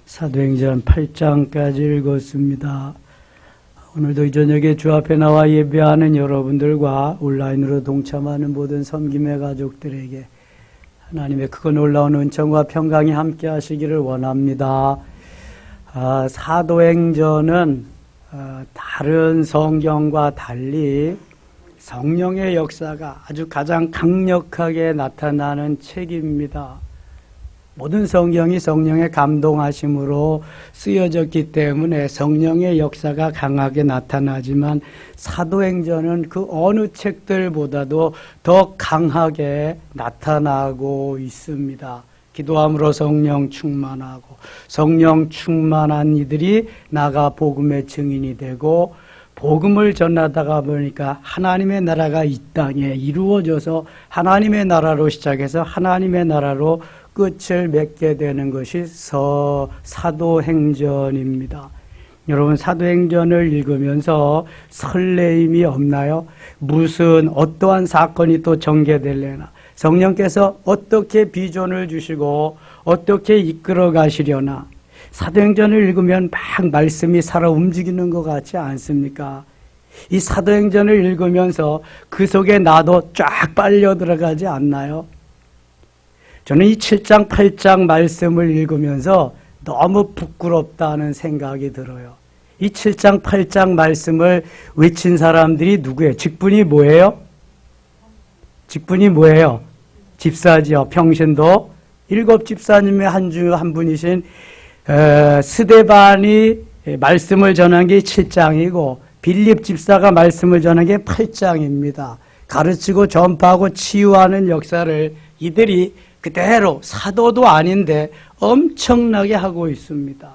사도행전 8장까지 읽었습니다. 오늘도 이 저녁에 주 앞에 나와 예배하는 여러분들과 온라인으로 동참하는 모든 섬김의 가족들에게 하나님의 크고 놀라운 은총과 평강이 함께 하시기를 원합니다. 사도행전은 다른 성경과 달리 성령의 역사가 아주 가장 강력하게 나타나는 책입니다. 모든 성경이 성령의 감동하심으로 쓰여졌기 때문에 성령의 역사가 강하게 나타나지만 사도행전은 그 어느 책들보다도 더 강하게 나타나고 있습니다. 기도함으로 성령 충만하고 성령 충만한 이들이 나가 복음의 증인이 되고 복음을 전하다가 보니까 하나님의 나라가 이 땅에 이루어져서 하나님의 나라로 시작해서 하나님의 나라로 끝을 맺게 되는 것이 사도행전입니다. 여러분, 사도행전을 읽으면서 설레임이 없나요? 무슨 어떠한 사건이 또 전개되려나? 성령께서 어떻게 비전을 주시고 어떻게 이끌어 가시려나? 사도행전을 읽으면 막 말씀이 살아 움직이는 것 같지 않습니까? 이 사도행전을 읽으면서 그 속에 나도 쫙 빨려 들어가지 않나요? 저는 이 7장, 8장 말씀을 읽으면서 너무 부끄럽다는 생각이 들어요. 이 7장, 8장 말씀을 외친 사람들이 누구예요? 직분이 뭐예요? 직분이 뭐예요? 집사지요. 평신도 7 집사님의 한 분이신 스데반이 말씀을 전한 게 7장이고 빌립 집사가 말씀을 전한 게 8장입니다. 가르치고 전파하고 치유하는 역사를 이들이 그대로 사도도 아닌데 엄청나게 하고 있습니다.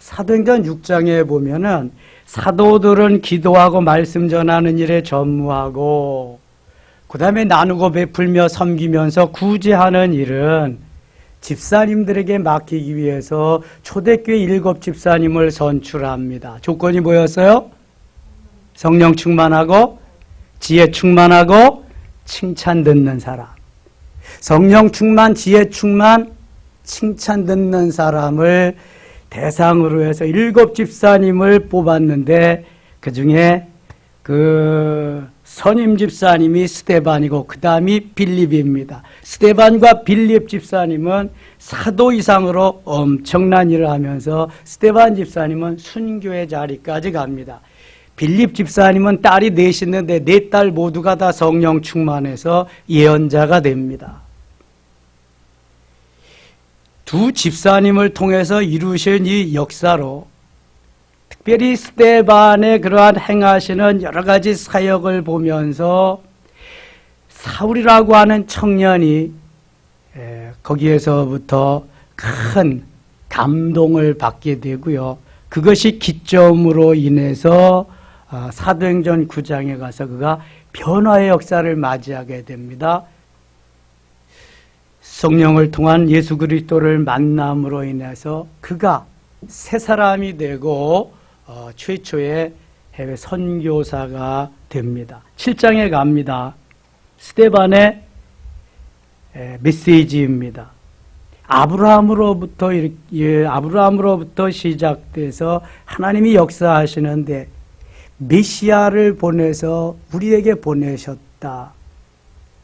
사도행전 6장에 보면은 사도들은 기도하고 말씀 전하는 일에 전무하고 그 다음에 나누고 베풀며 섬기면서 구제하는 일은 집사님들에게 맡기기 위해서 초대교회 7 집사님을 선출합니다. 조건이 뭐였어요? 성령 충만하고 지혜 충만하고 칭찬 듣는 사람. 성령 충만, 지혜 충만, 칭찬 듣는 사람을 대상으로 해서 7 집사님을 뽑았는데 그 중에 그 선임 집사님이 스데반이고 그 다음이 빌립입니다. 스데반과 빌립 집사님은 사도 이상으로 엄청난 일을 하면서 스데반 집사님은 순교의 자리까지 갑니다. 빌립 집사님은 딸이 넷 있는데 4딸 모두가 다 성령 충만해서 예언자가 됩니다. 두 집사님을 통해서 이루신 이 역사로 특별히 스데반의 그러한 행하시는 여러 가지 사역을 보면서 사울이라고 하는 청년이 거기에서부터 큰 감동을 받게 되고요. 그것이 기점으로 인해서 사도행전 9장에 가서 그가 변화의 역사를 맞이하게 됩니다. 성령을 통한 예수 그리스도를 만남으로 인해서 그가 새 사람이 되고 최초의 해외 선교사가 됩니다. 7장에 갑니다. 스데반의 메시지입니다. 아브라함으로부터 시작돼서 하나님이 역사하시는데 메시아를 보내서 우리에게 보내셨다.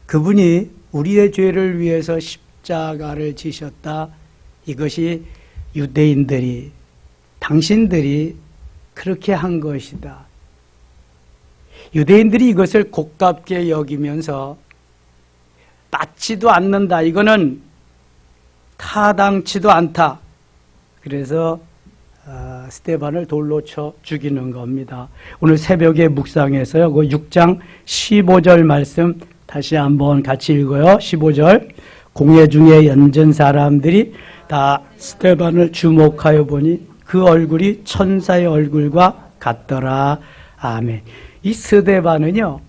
그분이 우리의 죄를 위해서 십자가를 지셨다. 이것이 유대인들이 당신들이 그렇게 한 것이다. 유대인들이 이것을 고깝게 여기면서 맞지도 않는다. 이거는 타당치도 않다. 그래서 스데반을 돌로 쳐 죽이는 겁니다. 오늘 새벽에 묵상해서요. 그 6장 15절 말씀 다시 한번 같이 읽어요. 15절. 공회 중에 앉은 사람들이 다 스데반을 주목하여 보니 그 얼굴이 천사의 얼굴과 같더라. 아멘. 이 스데반은요,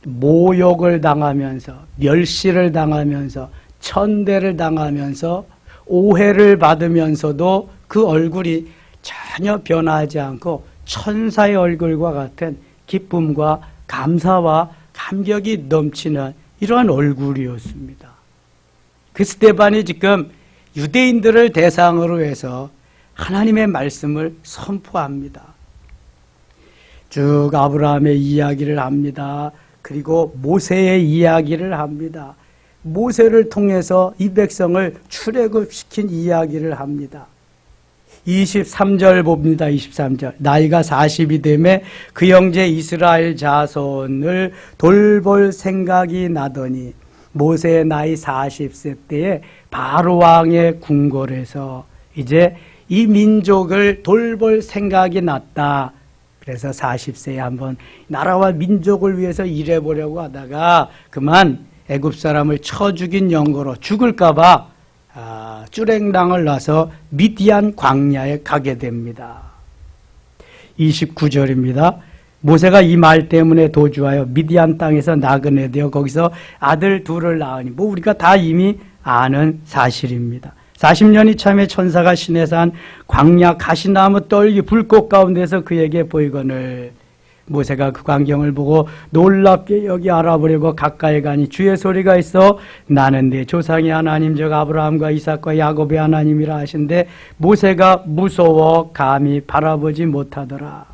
모욕을 당하면서, 멸시를 당하면서, 천대를 당하면서, 오해를 받으면서도 그 얼굴이 전혀 변하지 않고 천사의 얼굴과 같은 기쁨과 감사와 감격이 넘치는 이러한 얼굴이었습니다. 그 스데반이 지금 유대인들을 대상으로 해서 하나님의 말씀을 선포합니다. 쭉 아브라함의 이야기를 합니다. 그리고 모세의 이야기를 합니다. 모세를 통해서 이 백성을 출애굽시킨 이야기를 합니다. 23절 봅니다. 23절. 나이가 40이 되매 그 형제 이스라엘 자손을 돌볼 생각이 나더니 모세의 나이 40세 때에 바로 왕의 궁궐에서 이제 이 민족을 돌볼 생각이 났다. 그래서 40세에 한번 나라와 민족을 위해서 일해보려고 하다가 그만 애굽 사람을 쳐 죽인 연고로 죽을까 봐 쭈랭당을 놔서 미디안 광야에 가게 됩니다. 29절입니다. 모세가 이 말 때문에 도주하여 미디안 땅에서 나그네 되어 거기서 아들 둘을 낳으니 우리가 다 이미 아는 사실입니다. 40년이 참에 천사가 시내산 광야 가시나무 떨기 불꽃 가운데서 그에게 보이거늘 모세가 그 광경을 보고 놀랍게 여기 알아보려고 가까이 가니 주의 소리가 있어 나는 내 조상의 하나님 즉 아브라함과 이삭과 야곱의 하나님이라 하신데 모세가 무서워 감히 바라보지 못하더라.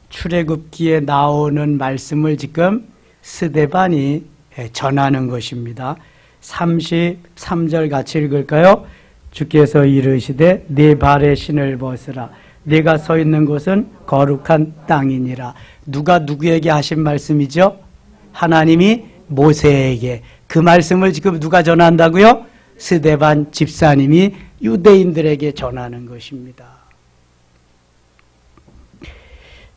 출애굽기에 나오는 말씀을 지금 스데반이 전하는 것입니다. 33절 같이 읽을까요? 주께서 이르시되 네 발의 신을 벗으라. 네가 서 있는 곳은 거룩한 땅이니라. 누가 누구에게 하신 말씀이죠? 하나님이 모세에게. 그 말씀을 지금 누가 전한다고요? 스데반 집사님이 유대인들에게 전하는 것입니다.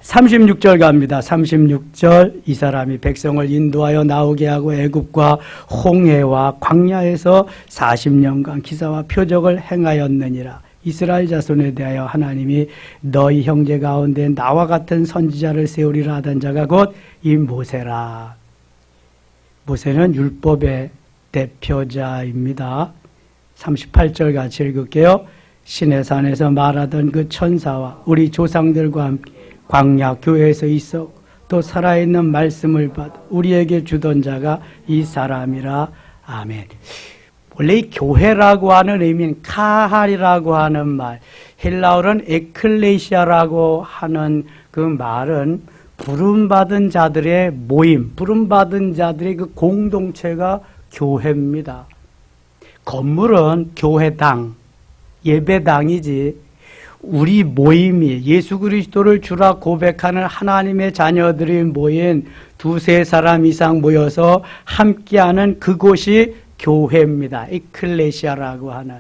36절 갑니다. 36절 이 사람이 백성을 인도하여 나오게 하고 애굽과 홍해와 광야에서 40년간 기사와 표적을 행하였느니라. 이스라엘 자손에 대하여 하나님이 너희 형제 가운데 나와 같은 선지자를 세우리라 하던 자가 곧 이 모세라. 모세는 율법의 대표자입니다. 38절 같이 읽을게요. 시내산에서 말하던 그 천사와 우리 조상들과 함께 광야 교회에서 있어 또 살아있는 말씀을 받아 우리에게 주던 자가 이 사람이라. 아멘. 원래 이 교회라고 하는 의미는 카할이라고 하는 말, 헬라어는 에클레시아라고 하는 그 말은 부름받은 자들의 모임, 부름받은 자들의 그 공동체가 교회입니다. 건물은 교회당, 예배당이지 우리 모임이 예수 그리스도를 주라 고백하는 하나님의 자녀들이 모인 두세 사람 이상 모여서 함께하는 그곳이 교회입니다. 에클레시아라고 하는.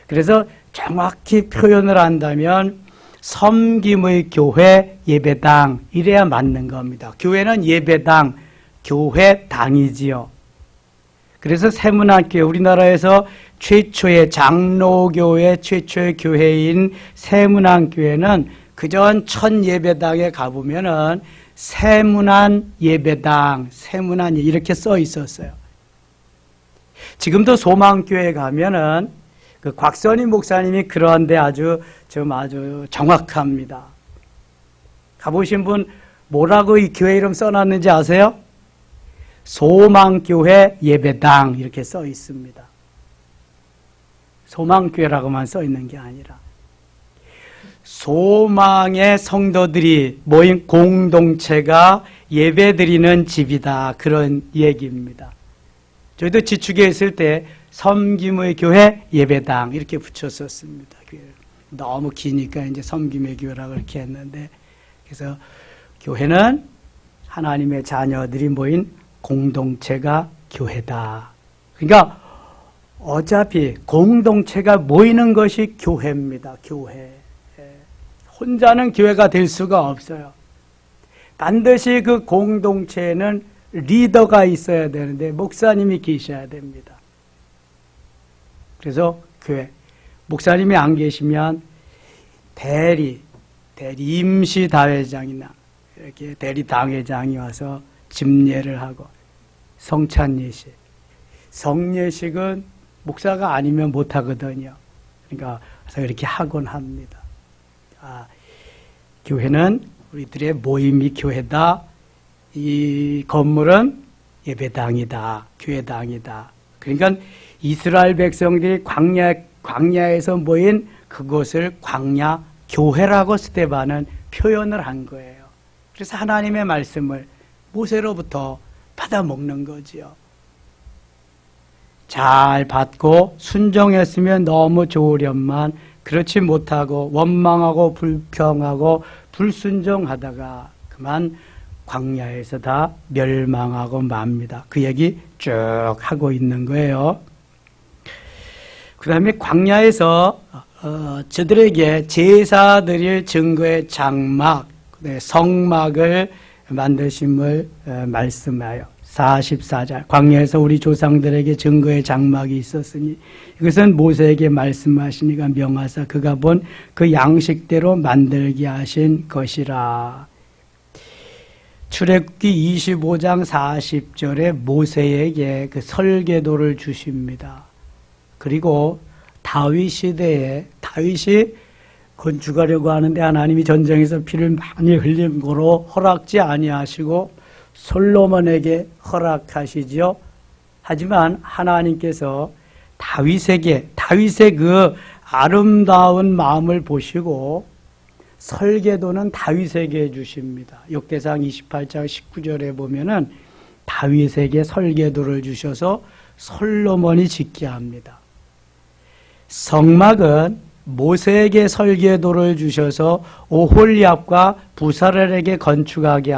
그래서 정확히 표현을 한다면 섬김의 교회, 예배당 이래야 맞는 겁니다. 교회는 예배당, 교회당이지요. 그래서 세문학교회, 우리나라에서 최초의 장로교회 최초의 교회인 세문안교회는 그전 첫 예배당에 가보면은 세문안 예배당, 세문안 이렇게 써 있었어요. 지금도 소망교회 가면은 그 곽선희 목사님이 그런데 아주 정확합니다. 가보신 분 뭐라고 이 교회 이름 써놨는지 아세요? 소망교회 예배당 이렇게 써 있습니다. 소망교회라고만 써 있는 게 아니라 소망의 성도들이 모인 공동체가 예배드리는 집이다. 그런 얘기입니다. 저희도 지축에 있을 때 섬김의 교회 예배당 이렇게 붙였었습니다. 너무 기니까 이제 섬김의 교회라고 이렇게 했는데 그래서 교회는 하나님의 자녀들이 모인 공동체가 교회다. 그러니까 어차피 공동체가 모이는 것이 교회입니다. 교회. 혼자는 교회가 될 수가 없어요. 반드시 그 공동체에는 리더가 있어야 되는데 목사님이 계셔야 됩니다. 그래서 교회. 목사님이 안 계시면 대리 임시 다회장이나 이렇게 대리 당회장이 와서 집례를 하고 성찬예식. 성예식은 목사가 아니면 못 하거든요. 그러니까 그래서 이렇게 하곤 합니다. 교회는 우리들의 모임이 교회다. 이 건물은 예배당이다. 교회당이다. 그러니까 이스라엘 백성들이 광야에서 모인 그곳을 광야 교회라고 스데반은 표현을 한 거예요. 그래서 하나님의 말씀을 모세로부터 받아 먹는 거지요. 잘 받고 순종했으면 너무 좋으련만 그렇지 못하고 원망하고 불평하고 불순종하다가 그만 광야에서 다 멸망하고 맙니다. 그 얘기 쭉 하고 있는 거예요. 그 다음에 광야에서 저들에게 제사 드릴 증거의 장막, 성막을 만드심을 말씀하여 44절 광야에서 우리 조상들에게 증거의 장막이 있었으니 이것은 모세에게 말씀하시니가 명하사 그가 본 그 양식대로 만들게 하신 것이라. 출애굽기 25장 40절에 모세에게 그 설계도를 주십니다. 그리고 다윗 시대에 다윗이 건축하려고 하는데 하나님이 전쟁에서 피를 많이 흘린 거로 허락지 아니하시고 솔로몬에게 허락하시지요. 하지만 하나님께서 다윗의 그 아름다운 마음을 보시고 설계도는 다윗에게 주십니다. 역대상 28장 19절에 보면은 다윗에게 설계도를 주셔서 솔로몬이 짓게 합니다. 성막은 모세에게 설계도를 주셔서 오홀리압과 부사렐에게 건축하게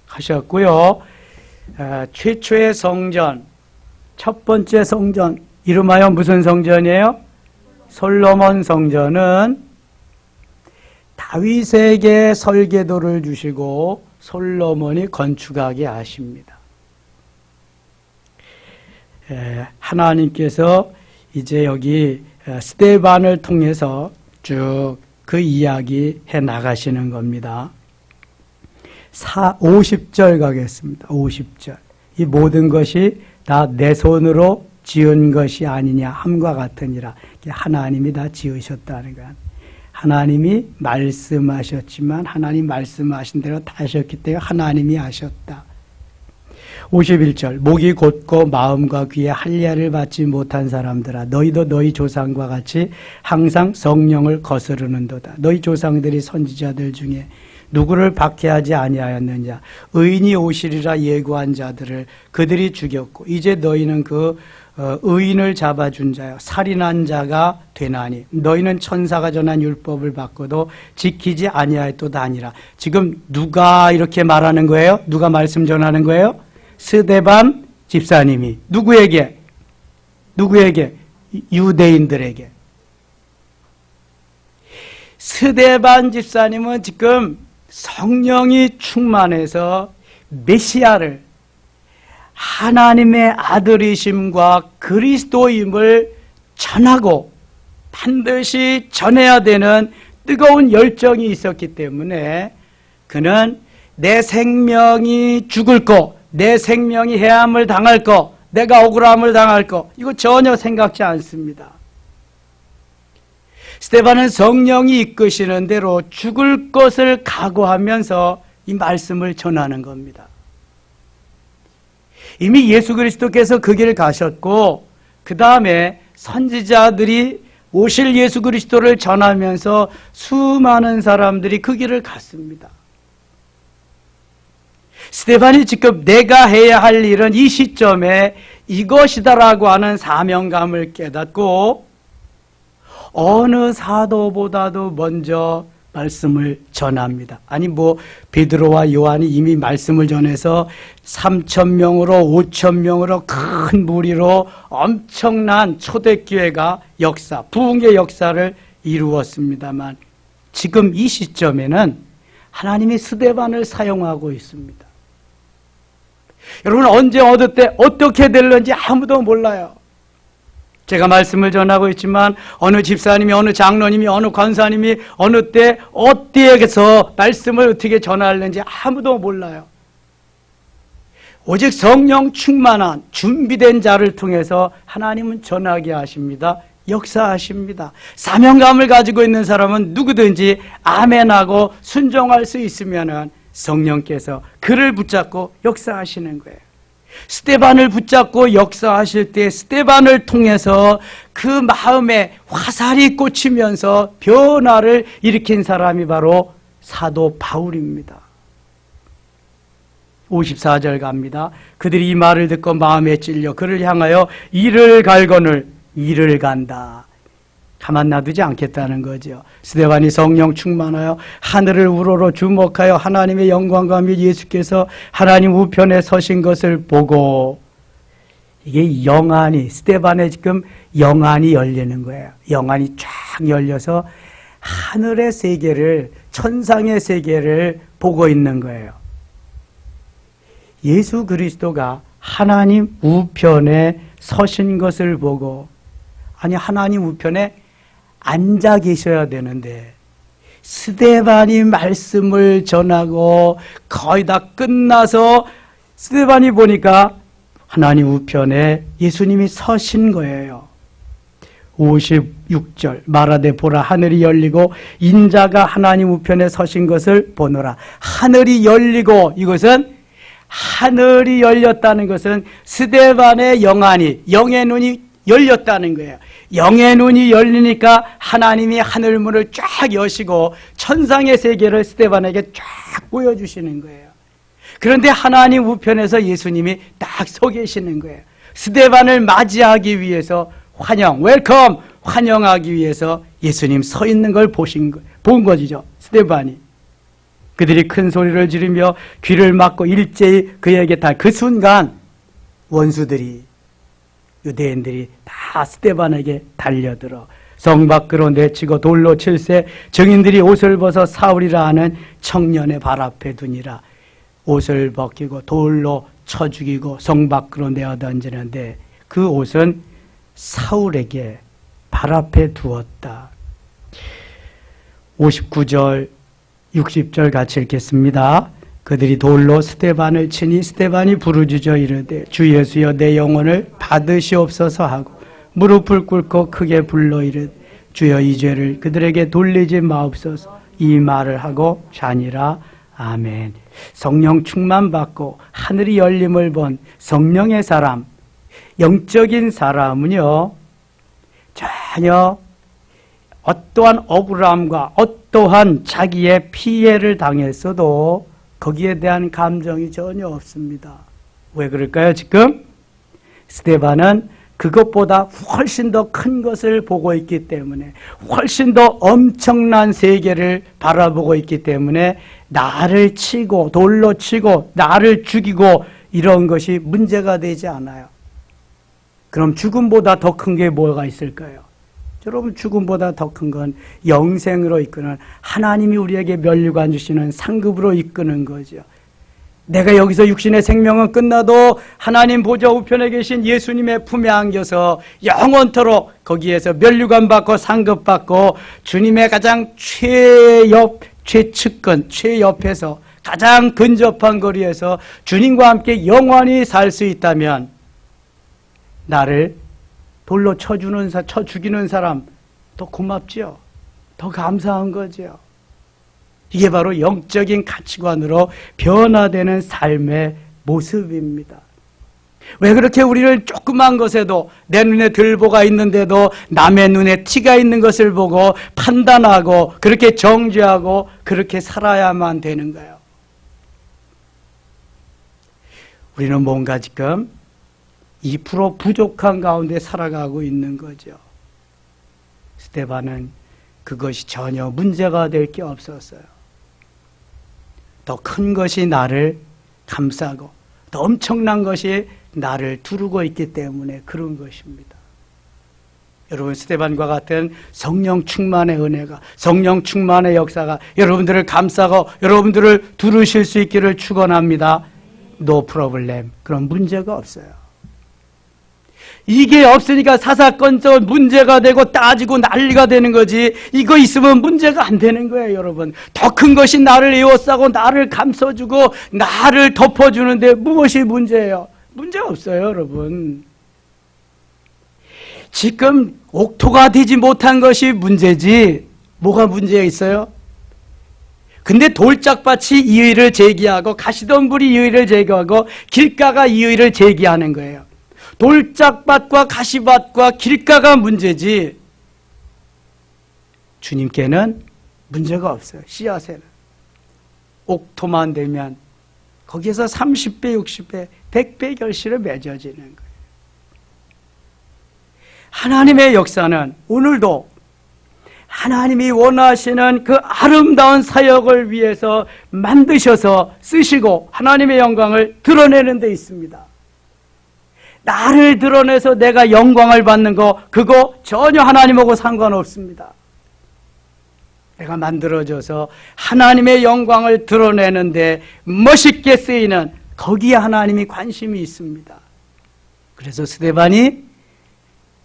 하셨고요. 최초의 성전, 첫 번째 성전, 이름하여 무슨 성전이에요? 솔로몬 성전은 다윗에게 설계도를 주시고 솔로몬이 건축하게 하십니다. 하나님께서 이제 여기 스데반을 통해서 쭉 그 이야기 해 나가시는 겁니다. 50절 가겠습니다. 50절. 이 모든 것이 다 내 손으로 지은 것이 아니냐 함과 같으니라. 하나님이 다 지으셨다는 거야. 하나님이 말씀하셨지만 하나님 말씀하신 대로 다 하셨기 때문에 하나님이 하셨다. 51절 목이 곧고 마음과 귀에 할례를 받지 못한 사람들아 너희도 너희 조상과 같이 항상 성령을 거스르는도다. 너희 조상들이 선지자들 중에 누구를 박해하지 아니하였느냐. 의인이 오시리라 예고한 자들을 그들이 죽였고 이제 너희는 그 의인을 잡아준 자여 살인한 자가 되나니 너희는 천사가 전한 율법을 받고도 지키지 아니하였도다 하니라. 지금 누가 이렇게 말하는 거예요? 누가 말씀 전하는 거예요? 스데반 집사님이 누구에게? 유대인들에게. 스데반 집사님은 지금 성령이 충만해서 메시아를 하나님의 아들이심과 그리스도임을 전하고 반드시 전해야 되는 뜨거운 열정이 있었기 때문에 그는 내 생명이 죽을 거, 내 생명이 해함을 당할 거, 내가 억울함을 당할 거 이거 전혀 생각지 않습니다. 스데반은 성령이 이끄시는 대로 죽을 것을 각오하면서 이 말씀을 전하는 겁니다. 이미 예수 그리스도께서 그 길을 가셨고 그 다음에 선지자들이 오실 예수 그리스도를 전하면서 수많은 사람들이 그 길을 갔습니다. 스데반이 지금 내가 해야 할 일은 이 시점에 이것이다라고 하는 사명감을 깨닫고 어느 사도보다도 먼저 말씀을 전합니다. 아니 베드로와 요한이 이미 말씀을 전해서 3,000명으로 5,000명으로 큰 무리로 엄청난 초대교회가 부흥의 역사를 이루었습니다만 지금 이 시점에는 하나님이 스데반을 사용하고 있습니다. 여러분 언제 어느 때 어떻게 될는지 아무도 몰라요. 제가 말씀을 전하고 있지만 어느 집사님이 어느 장로님이 어느 권사님이 어느 때 어디에서 말씀을 어떻게 전하는지 아무도 몰라요. 오직 성령 충만한 준비된 자를 통해서 하나님은 전하게 하십니다. 역사하십니다. 사명감을 가지고 있는 사람은 누구든지 아멘하고 순종할 수 있으면 성령께서 그를 붙잡고 역사하시는 거예요. 스데반을 붙잡고 역사하실 때 스데반을 통해서 그 마음에 화살이 꽂히면서 변화를 일으킨 사람이 바로 사도 바울입니다. 54절 갑니다. 그들이 이 말을 듣고 마음에 찔려 그를 향하여 이를 갈거늘 이를 간다. 가만 놔두지 않겠다는 거죠. 스데반이 성령 충만하여 하늘을 우러러 주목하여 하나님의 영광과 및 예수께서 하나님 우편에 서신 것을 보고, 이게 영안이, 스데반에 지금 영안이 열리는 거예요. 영안이 쫙 열려서 하늘의 세계를, 천상의 세계를 보고 있는 거예요. 예수 그리스도가 하나님 우편에 서신 것을 보고, 아니 하나님 우편에 앉아 계셔야 되는데 스데반이 말씀을 전하고 거의 다 끝나서 스데반이 보니까 하나님 우편에 예수님이 서신 거예요. 56절 말하되 보라 하늘이 열리고 인자가 하나님 우편에 서신 것을 보노라. 하늘이 열리고, 이것은 하늘이 열렸다는 것은 스데반의 영안이, 영의 눈이 열렸다는 거예요. 영의 눈이 열리니까 하나님이 하늘문을 쫙 여시고 천상의 세계를 스데반에게 쫙 보여주시는 거예요. 그런데 하나님 우편에서 예수님이 딱 서 계시는 거예요. 스데반을 맞이하기 위해서 웰컴, 환영하기 위해서 예수님 서 있는 걸 본 거죠, 스데반이. 그들이 큰 소리를 지르며 귀를 막고 일제히 그에게 그 순간 원수들이, 유대인들이 다 스데반에게 달려들어 성 밖으로 내치고 돌로 칠세 증인들이 옷을 벗어 사울이라 하는 청년의 발 앞에 두니라. 옷을 벗기고 돌로 쳐 죽이고 성 밖으로 내어 던지는데 그 옷은 사울에게 발 앞에 두었다. 59절 60절 같이 읽겠습니다. 그들이 돌로 스데반을 치니 스데반이 부르짖어 이르되 주 예수여 내 영혼을 받으시옵소서 하고 무릎을 꿇고 크게 불러 이르되 주여 이 죄를 그들에게 돌리지 마옵소서. 이 말을 하고 자니라. 아멘. 성령 충만 받고 하늘이 열림을 본 성령의 사람, 영적인 사람은요 전혀 어떠한 억울함과 어떠한 자기의 피해를 당했어도 거기에 대한 감정이 전혀 없습니다. 왜 그럴까요? 지금 스데반은 그것보다 훨씬 더 큰 것을 보고 있기 때문에, 훨씬 더 엄청난 세계를 바라보고 있기 때문에 나를 치고 돌로 치고 나를 죽이고 이런 것이 문제가 되지 않아요. 그럼 죽음보다 더 큰 게 뭐가 있을까요? 여러분, 죽음보다 더 큰 건 영생으로 이끄는, 하나님이 우리에게 면류관 주시는 상급으로 이끄는 거죠. 내가 여기서 육신의 생명은 끝나도 하나님 보좌 우편에 계신 예수님의 품에 안겨서 영원토록 거기에서 면류관 받고 상급 받고 주님의 가장 최측근, 최옆에서 가장 근접한 거리에서 주님과 함께 영원히 살 수 있다면 나를 돌로 쳐 죽이는 사람 더 고맙죠. 더 감사한 거죠. 이게 바로 영적인 가치관으로 변화되는 삶의 모습입니다. 왜 그렇게 우리를 조그만 것에도, 내 눈에 들보가 있는데도 남의 눈에 티가 있는 것을 보고 판단하고 그렇게 정죄하고 그렇게 살아야만 되는가요? 우리는 뭔가 지금 2% 부족한 가운데 살아가고 있는 거죠. 스데반은 그것이 전혀 문제가 될 게 없었어요. 더 큰 것이 나를 감싸고 더 엄청난 것이 나를 두르고 있기 때문에 그런 것입니다. 여러분, 스데반과 같은 성령 충만의 은혜가, 성령 충만의 역사가 여러분들을 감싸고 여러분들을 두르실 수 있기를 축원합니다. No problem. 그런 문제가 없어요. 이게 없으니까 사사건적 문제가 되고 따지고 난리가 되는 거지, 이거 있으면 문제가 안 되는 거예요. 여러분, 더 큰 것이 나를 에워싸고 나를 감싸주고 나를 덮어주는데 무엇이 문제예요? 문제 없어요. 여러분, 지금 옥토가 되지 못한 것이 문제지 뭐가 문제가 있어요? 근데 돌짝밭이 이의를 제기하고 가시덤불이 이의를 제기하고 길가가 이의를 제기하는 거예요. 돌짝밭과 가시밭과 길가가 문제지 주님께는 문제가 없어요. 씨앗에는. 옥토만 되면 거기에서 30배, 60배, 100배 결실을 맺어지는 거예요. 하나님의 역사는 오늘도 하나님이 원하시는 그 아름다운 사역을 위해서 만드셔서 쓰시고 하나님의 영광을 드러내는 데 있습니다. 나를 드러내서 내가 영광을 받는 거 그거 전혀 하나님하고 상관없습니다. 내가 만들어져서 하나님의 영광을 드러내는데 멋있게 쓰이는 거기에 하나님이 관심이 있습니다. 그래서 스데반이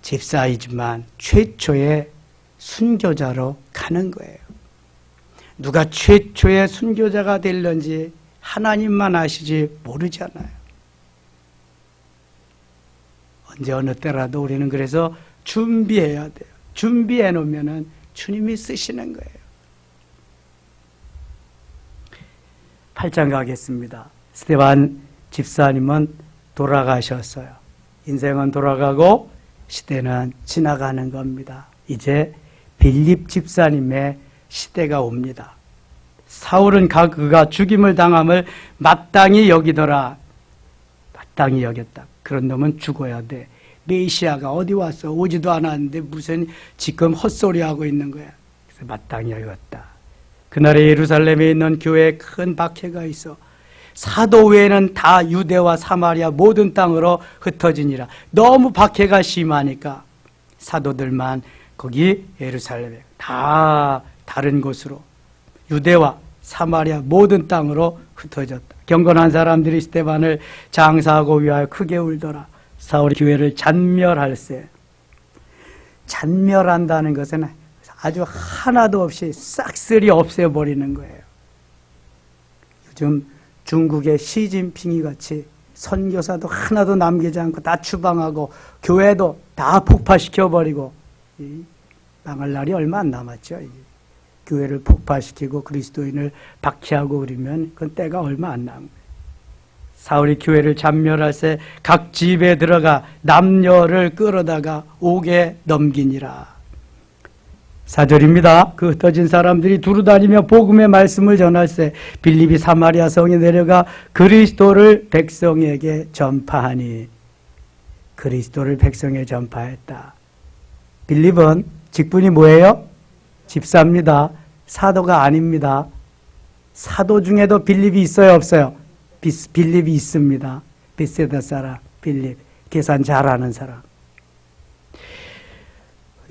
집사이지만 최초의 순교자로 가는 거예요. 누가 최초의 순교자가 될런지 하나님만 아시지 모르잖아요. 언제 어느 때라도 우리는 그래서 준비해야 돼요. 준비해 놓으면 주님이 쓰시는 거예요. 8장 가겠습니다. 스데반 집사님은 돌아가셨어요. 인생은 돌아가고 시대는 지나가는 겁니다. 이제 빌립 집사님의 시대가 옵니다. 사울은 그가 죽임을 당함을 마땅히 여기더라. 마땅히 여겼다. 그런 놈은 죽어야 돼. 메시아가 어디 왔어? 오지도 않았는데 무슨 지금 헛소리하고 있는 거야. 그래서 마땅히 여겼다. 그날에 예루살렘에 있는 교회에 큰 박해가 있어. 사도 외에는 다 유대와 사마리아 모든 땅으로 흩어지니라. 너무 박해가 심하니까 사도들만 거기 예루살렘에 다 다른 곳으로 유대와 사마리아 모든 땅으로 흩어졌다. 경건한 사람들이 스데반을 장사하고 위하여 크게 울더라. 사울이 교회를 잔멸할세. 잔멸한다는 것은 아주 하나도 없이 싹쓸이 없애버리는 거예요. 요즘 중국의 시진핑이 같이 선교사도 하나도 남기지 않고 다 추방하고 교회도 다 폭파시켜버리고 망할 날이 얼마 안 남았죠. 교회를 폭파시키고 그리스도인을 박해하고 그러면 그건 때가 얼마 안 남은 거예요. 사울이 교회를 잔멸할세 각 집에 들어가 남녀를 끌어다가 옥에 넘기니라. 4절입니다. 그 흩어진 사람들이 두루다니며 복음의 말씀을 전할세 빌립이 사마리아 성에 내려가 그리스도를 백성에게 전파하니. 그리스도를 백성에 전파했다. 빌립은 직분이 뭐예요? 집사입니다. 사도가 아닙니다. 사도 중에도 빌립이 있어요, 없어요? 빌립이 있습니다. 베세다 사람 빌립, 계산 잘하는 사람.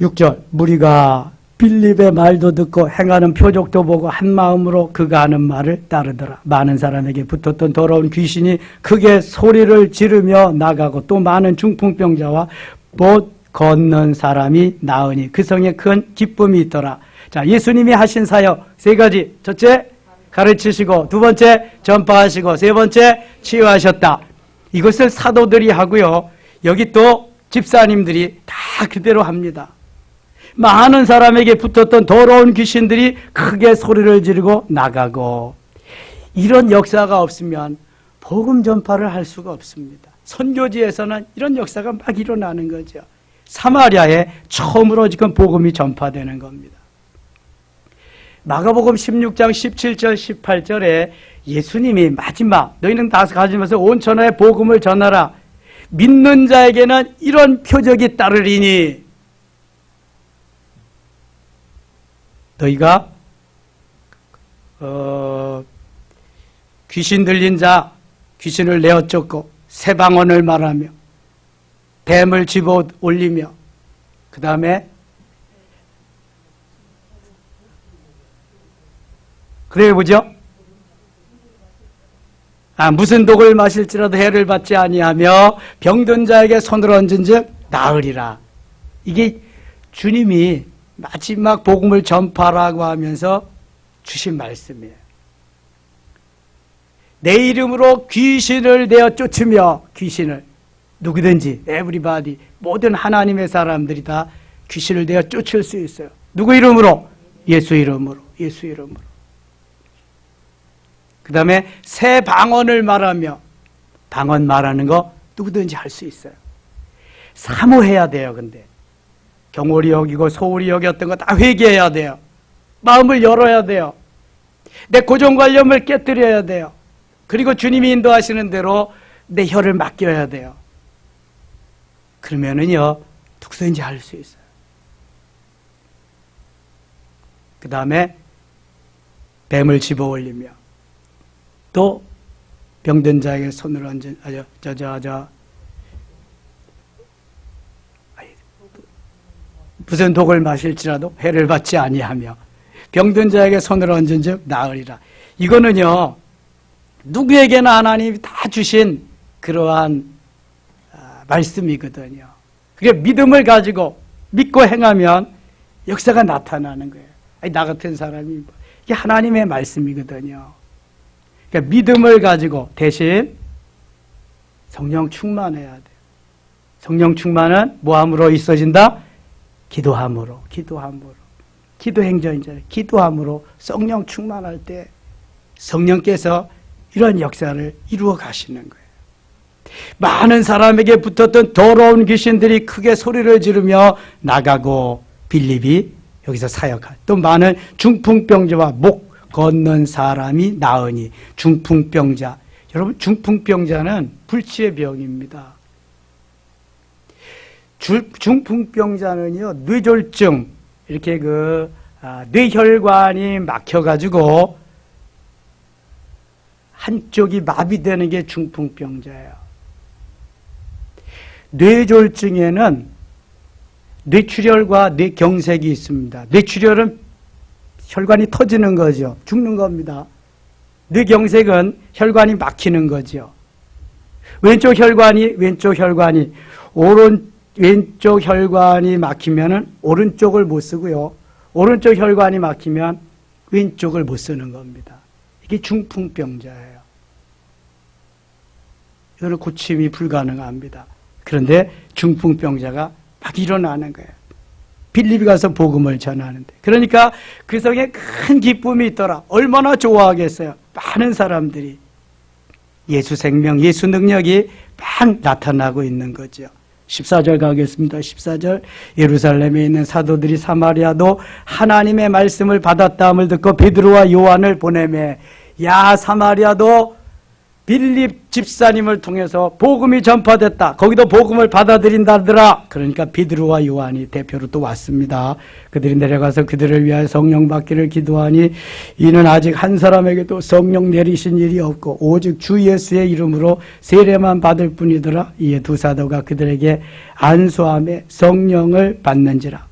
6절 무리가 빌립의 말도 듣고 행하는 표적도 보고 한 마음으로 그가 하는 말을 따르더라. 많은 사람에게 붙었던 더러운 귀신이 크게 소리를 지르며 나가고 또 많은 중풍병자와 못 걷는 사람이 나으니 그 성에 큰 기쁨이 있더라. 자, 예수님이 하신 사역 3가지. 첫째, 가르치시고, 두 번째, 전파하시고, 세 번째, 치유하셨다. 이것을 사도들이 하고요. 여기 또 집사님들이 다 그대로 합니다. 많은 사람에게 붙었던 더러운 귀신들이 크게 소리를 지르고 나가고. 이런 역사가 없으면 복음 전파를 할 수가 없습니다. 선교지에서는 이런 역사가 막 일어나는 거죠. 사마리아에 처음으로 지금 복음이 전파되는 겁니다. 마가복음 16장 17절 18절에 예수님이 마지막 너희는 다 가지면서 온 천하에 복음을 전하라. 믿는 자에게는 이런 표적이 따르리니 너희가 귀신 들린 자 귀신을 내어 쫓고 새 방언을 말하며 뱀을 집어 올리며 그 다음에 그래요, 보죠? 무슨 독을 마실지라도 해를 받지 아니하며 병든 자에게 손을 얹은즉 나으리라. 이게 주님이 마지막 복음을 전파라고 하면서 주신 말씀이에요. 내 이름으로 귀신을 내어 쫓으며 귀신을 누구든지 everybody 모든 하나님의 사람들이 다 귀신을 내어 쫓을 수 있어요. 누구 이름으로? 예수 이름으로. 예수 이름으로. 그 다음에 새 방언을 말하며, 방언 말하는 거 누구든지 할 수 있어요. 사모해야 돼요. 근데 경홀히 여기고 소홀히 여겼던 거 다 회개해야 돼요. 마음을 열어야 돼요. 내 고정관념을 깨뜨려야 돼요. 그리고 주님이 인도하시는 대로 내 혀를 맡겨야 돼요. 그러면은요, 누구든지 할 수 있어요. 그 다음에 뱀을 집어 올리며, 또 병든 자에게 손을 얹은, 무슨 독을 마실지라도 해를 받지 아니하며 병든 자에게 손을 얹은 즉 나으리라. 이거는요, 누구에게나 하나님이 다 주신 그러한 말씀이거든요. 그게 믿음을 가지고 믿고 행하면 역사가 나타나는 거예요. 아니, 나 같은 사람이 이게 하나님의 말씀이거든요. 그러니까 믿음을 가지고 대신 성령 충만해야 돼요. 성령 충만은 뭐함으로 있어진다? 기도함으로. 기도 행전이잖아요. 기도함으로 성령 충만할 때 성령께서 이런 역사를 이루어 가시는 거예요. 많은 사람에게 붙었던 더러운 귀신들이 크게 소리를 지르며 나가고, 빌립이 여기서 사역할. 또 많은 중풍병자와 목 걷는 사람이 나으니. 중풍병자. 여러분, 중풍병자는 불치의 병입니다. 중풍병자는요, 뇌졸중, 이렇게 뇌혈관이 막혀가지고 한쪽이 마비되는 게 중풍병자예요. 뇌졸중에는 뇌출혈과 뇌경색이 있습니다. 뇌출혈은 혈관이 터지는 거죠. 죽는 겁니다. 뇌경색은 혈관이 막히는 거죠. 왼쪽 혈관이 막히면은 오른쪽을 못 쓰고요. 오른쪽 혈관이 막히면 왼쪽을 못 쓰는 겁니다. 이게 중풍병자예요. 이거는 고침이 불가능합니다. 그런데 중풍병자가 막 일어나는 거예요. 빌립이 가서 복음을 전하는데. 그러니까 그 성에 큰 기쁨이 있더라. 얼마나 좋아하겠어요. 많은 사람들이 예수 생명, 예수 능력이 막 나타나고 있는 거죠. 14절 가겠습니다. 14절. 예루살렘에 있는 사도들이 사마리아도 하나님의 말씀을 받았다함을 듣고 베드로와 요한을 보내매, 야, 사마리아도 빌립 집사님을 통해서 복음이 전파됐다. 거기도 복음을 받아들인다더라. 그러니까 베드로와 요한이 대표로 또 왔습니다. 그들이 내려가서 그들을 위하여 성령 받기를 기도하니, 이는 아직 한 사람에게도 성령 내리신 일이 없고 오직 주 예수의 이름으로 세례만 받을 뿐이더라. 이에 두 사도가 그들에게 안수함에 성령을 받는지라.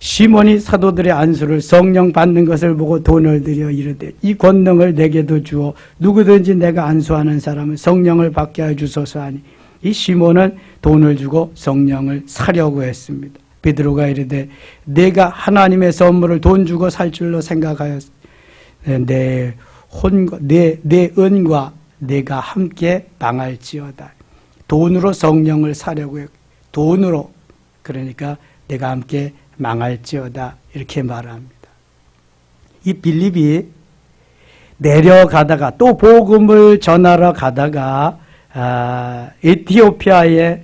시몬이 사도들의 안수를 성령 받는 것을 보고 돈을 들여 이르되, 이 권능을 내게도 주어 누구든지 내가 안수하는 사람은 성령을 받게 하여 주소서 하니, 이 시몬은 돈을 주고 성령을 사려고 했습니다. 베드로가 이르되, 내가 하나님의 선물을 돈 주고 살 줄로 생각하였, 내 은과 내가 함께 망할지어다. 돈으로 성령을 사려고 했고, 돈으로, 그러니까 내가 함께 망할지어다, 이렇게 말합니다. 이 빌립이 내려가다가 또 복음을 전하러 가다가 에티오피아의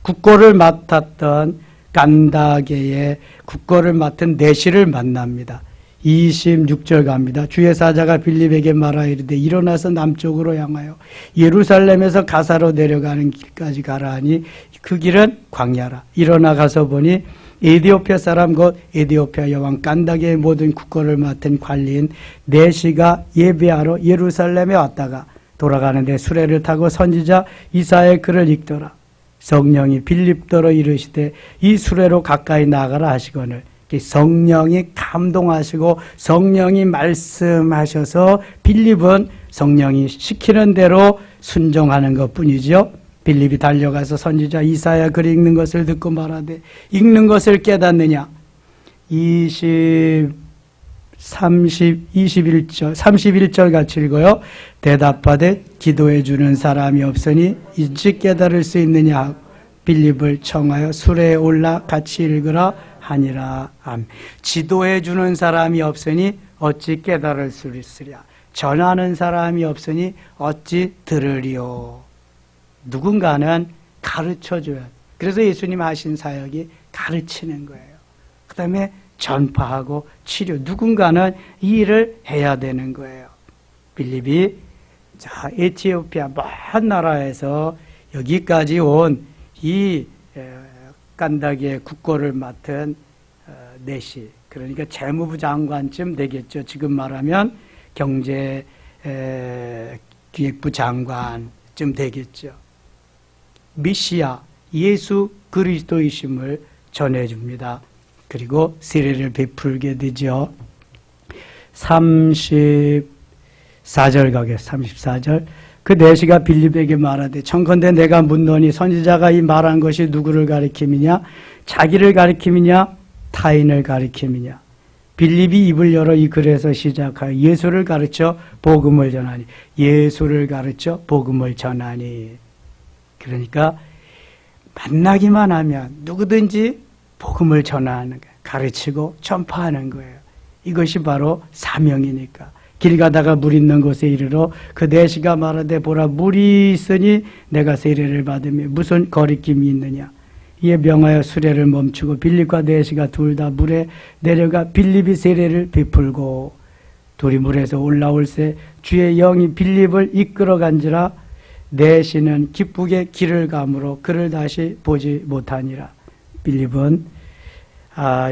국고를 맡았던 깐다게의 국고를 맡은 내시를 만납니다. 26절 갑니다. 주의 사자가 빌립에게 말하 이르되, 일어나서 남쪽으로 향하여 예루살렘에서 가사로 내려가는 길까지 가라 하니, 그 길은 광야라. 일어나 가서 보니 에티오피아 사람 곧 에티오피아 여왕 깐다게의 모든 국고를 맡은 관리인 내시가 예배하러 예루살렘에 왔다가 돌아가는데 수레를 타고 선지자 이사야의 글을 읽더라. 성령이 빌립더러 이르시되, 이 수레로 가까이 나가라 하시거늘. 성령이 감동하시고 성령이 말씀하셔서 빌립은 성령이 시키는 대로 순종하는 것뿐이죠. 빌립이 달려가서 선지자 이사야 글 읽는 것을 듣고 말하되, 읽는 것을 깨닫느냐? 31절 같이 읽어요. 대답하되, 기도해 주는 사람이 없으니 일찍 깨달을 수 있느냐? 빌립을 청하여 수레에 올라 같이 읽으라 하니라. 아멘. 지도해 주는 사람이 없으니 어찌 깨달을 수 있으랴? 전하는 사람이 없으니 어찌 들으리요. 누군가는 가르쳐줘야. 그래서 예수님 하신 사역이 가르치는 거예요. 그 다음에 전파하고 치료. 누군가는 이 일을 해야 되는 거예요. 빌립이 에티오피아 먼 나라에서 여기까지 온 이 깐다기의 국고를 맡은 내시, 그러니까 재무부 장관쯤 되겠죠. 지금 말하면 경제기획부 장관쯤 되겠죠. 메시아 예수 그리스도이심을 전해줍니다. 그리고 세례를 베풀게 되죠. 34절 가겠습니다. 34절. 그 내시가 빌립에게 말하되 청컨대 내가 묻노니 선지자가 이 말한 것이 누구를 가리킴이냐? 자기를 가리킴이냐? 타인을 가리킴이냐? 빌립이 입을 열어 이 글에서 시작하여 예수를 가르쳐 복음을 전하니, 예수를 가르쳐 복음을 전하니. 그러니까 만나기만 하면 누구든지 복음을 전하는 거예요. 가르치고 전파하는 거예요. 이것이 바로 사명이니까. 길 가다가 물 있는 곳에 이르러 그 내시가 말하되 보라 물이 있으니 내가 세례를 받으며 무슨 거리낌이 있느냐. 이에 명하여 수레를 멈추고 빌립과 내시가 둘 다 물에 내려가 빌립이 세례를 베풀고 둘이 물에서 올라올새 주의 영이 빌립을 이끌어 간지라 내시는 기쁘게 길을 가므로 그를 다시 보지 못하니라. 빌립은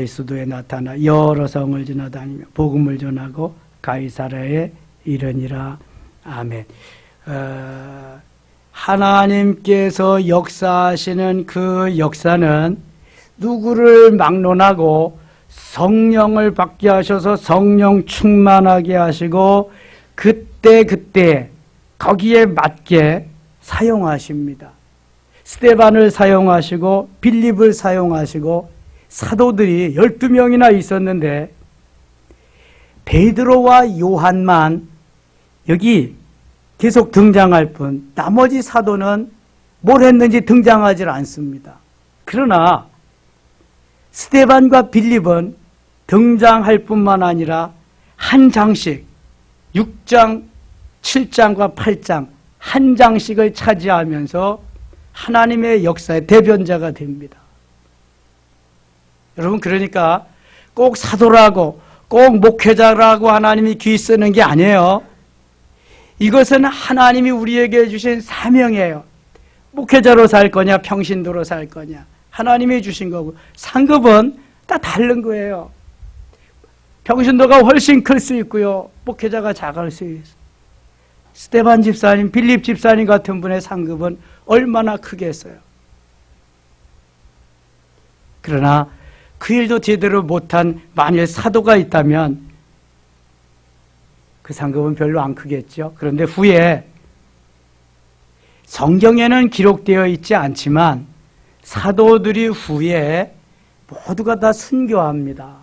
이 수도에 나타나 여러 성을 지나다니며 복음을 전하고 가이사랴에 이르니라. 아멘. 하나님께서 역사하시는 그 역사는 누구를 막론하고 성령을 받게 하셔서 성령 충만하게 하시고 그때 거기에 맞게 사용하십니다. 스데반을 사용하시고 빌립을 사용하시고 사도들이 12명이나 있었는데 베드로와 요한만 여기 계속 등장할 뿐 나머지 사도는 뭘 했는지 등장하지 않습니다. 그러나 스데반과 빌립은 등장할 뿐만 아니라 한 장씩 6장, 7장과 8장 한 장씩을 차지하면서 하나님의 역사의 대변자가 됩니다. 여러분, 그러니까 꼭 사도라고 꼭 목회자라고 하나님이 귀 쓰는 게 아니에요. 이것은 하나님이 우리에게 주신 사명이에요. 목회자로 살 거냐 평신도로 살 거냐 하나님이 주신 거고 상급은 다 다른 거예요. 평신도가 훨씬 클 수 있고요. 목회자가 작을 수 있어요. 스데반 집사님, 빌립 집사님 같은 분의 상급은 얼마나 크겠어요. 그러나 그 일도 제대로 못한 만일 사도가 있다면 그 상급은 별로 안 크겠죠. 그런데 후에 성경에는 기록되어 있지 않지만 사도들이 후에 모두가 다 순교합니다.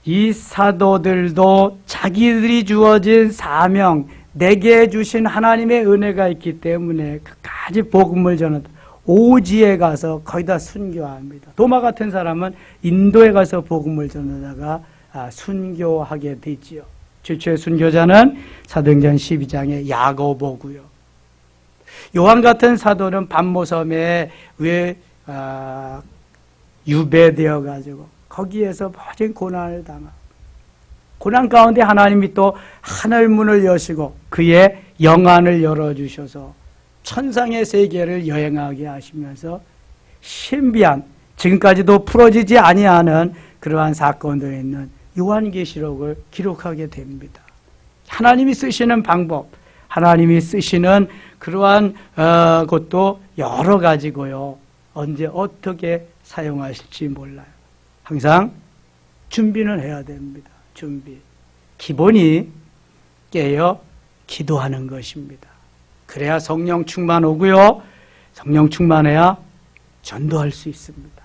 이 사도들도 자기들이 주어진 사명, 내게 주신 하나님의 은혜가 있기 때문에 끝까지 복음을 전하다. 오지에 가서 거의 다 순교합니다. 도마 같은 사람은 인도에 가서 복음을 전하다가 순교하게 되지요. 최초의 순교자는 사도행전 12장의 야고보고요. 요한 같은 사도는 반모섬에 유배되어 가지고 거기에서 모든 고난을 당하고 고난 가운데 하나님이 또 하늘문을 여시고 그의 영안을 열어주셔서 천상의 세계를 여행하게 하시면서 신비한 지금까지도 풀어지지 아니하는 그러한 사건들에 있는 요한계시록을 기록하게 됩니다. 하나님이 쓰시는 방법, 하나님이 쓰시는 그러한 것도 여러 가지고요. 언제 어떻게 사용하실지 몰라요. 항상 준비는 해야 됩니다. 준비. 기본이 깨어 기도하는 것입니다. 그래야 성령 충만 오고요. 성령 충만해야 전도할 수 있습니다.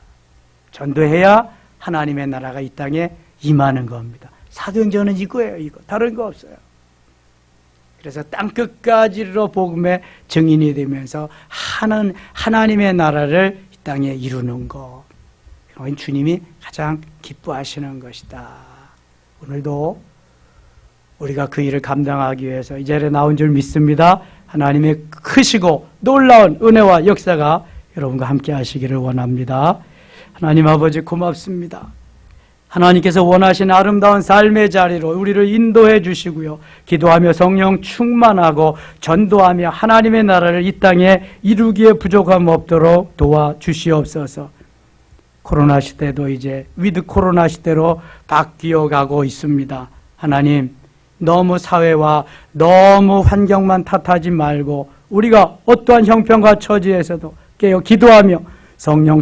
전도해야 하나님의 나라가 이 땅에 임하는 겁니다. 사도행전은 이거예요. 이거. 다른 거 없어요. 그래서 땅끝까지 이르러 복음의 증인이 되면서 하나님의 나라를 이 땅에 이루는 것. 그건 주님이 가장 기뻐하시는 것이다. 오늘도 우리가 그 일을 감당하기 위해서 이 자리에 나온 줄 믿습니다. 하나님의 크시고 놀라운 은혜와 역사가 여러분과 함께 하시기를 원합니다. 하나님 아버지 고맙습니다. 하나님께서 원하신 아름다운 삶의 자리로 우리를 인도해 주시고요. 기도하며 성령 충만하고 전도하며 하나님의 나라를 이 땅에 이루기에 부족함 없도록 도와주시옵소서. 코로나 시대도 이제 위드 코로나 시대로 바뀌어 가고 있습니다. 하나님, 너무 사회와 너무 환경만 탓하지 말고 우리가 어떠한 형편과 처지에서도 깨어 기도하며 성령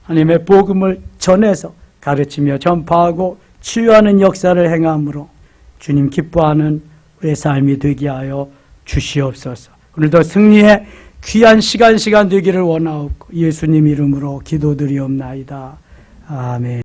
하나님의 복음을 전해서 가르치며 전파하고 치유하는 역사를 행함으로 주님 기뻐하는 우리의 삶이 되게 하여 주시옵소서. 오늘도 승리의 귀한 시간 되기를 원하옵고 예수님 이름으로 기도드리옵나이다. 아멘.